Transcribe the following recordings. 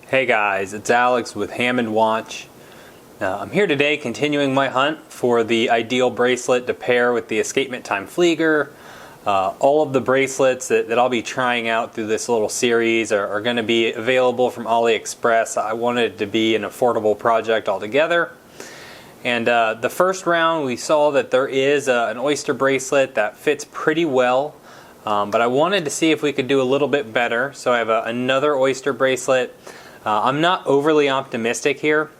Hey guys, it's Alex with Hammond Watch. I'm here today continuing my hunt for the ideal bracelet to pair with the Escapement Time Flieger. All of the bracelets that I'll be trying out through this little series are going to be available from AliExpress. I wanted it to be an affordable project altogether. And the first round we saw that there is an Oyster Bracelet that fits pretty well. But I wanted to see if we could do a little bit better. So I have another Oyster Bracelet. I'm not overly optimistic here.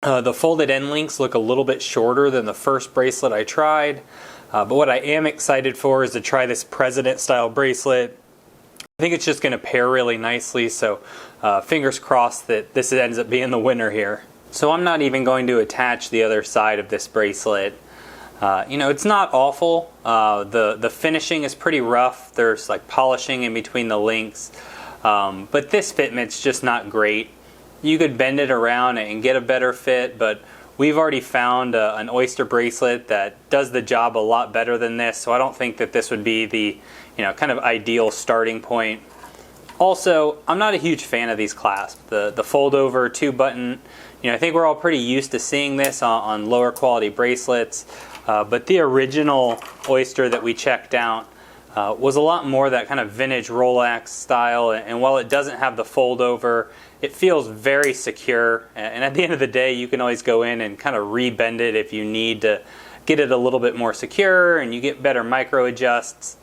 The folded end links look a little bit shorter than the first bracelet I tried. But what I am excited for is to try this President style bracelet. I think it's just going to pair really nicely, so fingers crossed that this ends up being the winner here. So I'm not even going to attach the other side of this bracelet. You know, it's not awful. The finishing is pretty rough. There's like polishing in between the links. But this fitment's just not great. You could bend it around and get a better fit, but we've already found an Oyster Bracelet that does the job a lot better than this, so I don't think that this would be the, you know, kind of ideal starting point. Also, I'm not a huge fan of these clasps. The fold over 2-button, you know, I think we're all pretty used to seeing this on lower quality bracelets, but the original Oyster that we checked out was a lot more that kind of vintage Rolex style, and while it doesn't have the fold over, it feels very secure, and at the end of the day you can always go in and kind of rebend it if you need to get it a little bit more secure and you get better micro adjusts.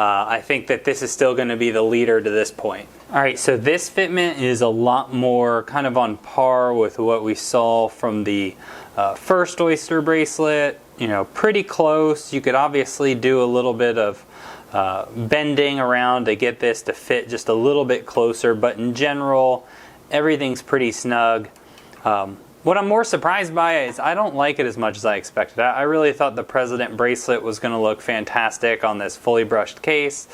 I think that this is still going to be the leader to this point. Alright, so this fitment is a lot more kind of on par with what we saw from the first Oyster Bracelet. You know, pretty close. You could obviously do a little bit of bending around to get this to fit just a little bit closer, but in general everything's pretty snug. What I'm more surprised by is I don't like it as much as I expected. I really thought the President bracelet was going to look fantastic on this fully brushed case,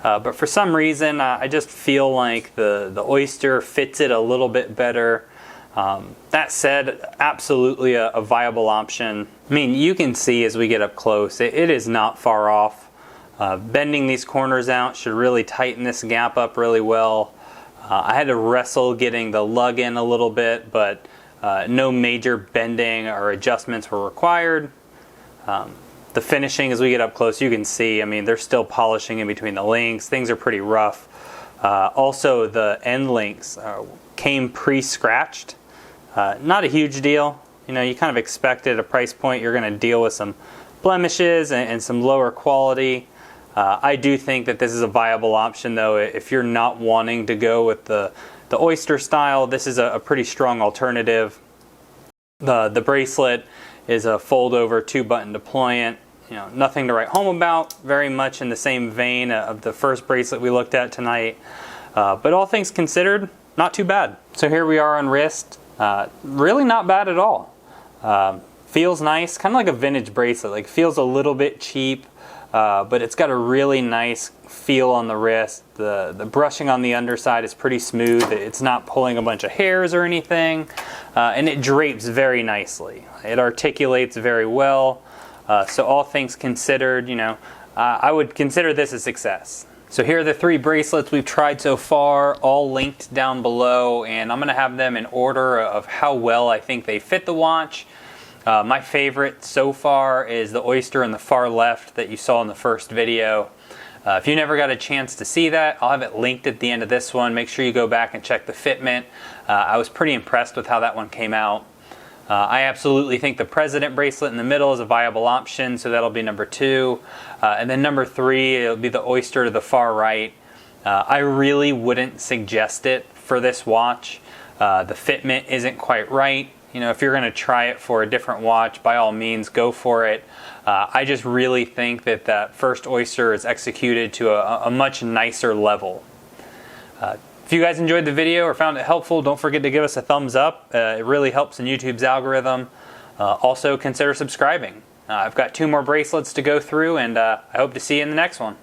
but for some reason I just feel like the Oyster fits it a little bit better. That said, absolutely a viable option. I mean, you can see as we get up close, it is not far off. Bending these corners out should really tighten this gap up really well. I had to wrestle getting the lug in a little bit, but no major bending or adjustments were required. The finishing as we get up close, you can see, I mean, they're still polishing in between the links. Things are pretty rough. Also, the end links came pre-scratched. Not a huge deal. You know, you kind of expect at a price point you're going to deal with some blemishes and some lower quality. I do think that this is a viable option, though. If you're not wanting to go with the Oyster style, this is a pretty strong alternative. The bracelet is a fold-over 2-button deployant. You know, nothing to write home about. Very much in the same vein of the first bracelet we looked at tonight. But all things considered, not too bad. So here we are on wrist. Really not bad at all. Feels nice, kind of like a vintage bracelet. Like, feels a little bit cheap. But it's got a really nice feel on the wrist. The brushing on the underside is pretty smooth. It's not pulling a bunch of hairs or anything. And it drapes very nicely. It articulates very well. So all things considered, you know, I would consider this a success. So here are the 3 bracelets we've tried so far, all linked down below, and I'm going to have them in order of how well I think they fit the watch. My favorite so far is the Oyster in the far left that you saw in the first video. If you never got a chance to see that, I'll have it linked at the end of this one. Make sure you go back and check the fitment. I was pretty impressed with how that one came out. I absolutely think the President bracelet in the middle is a viable option, so that'll be number 2. And then number 3, it'll be the Oyster to the far right. I really wouldn't suggest it for this watch. The fitment isn't quite right. You know, if you're going to try it for a different watch, by all means, go for it. I just really think that that first Oyster is executed to a much nicer level. If you guys enjoyed the video or found it helpful, don't forget to give us a thumbs up. It really helps in YouTube's algorithm. Also, consider subscribing. I've got 2 more bracelets to go through, and I hope to see you in the next one.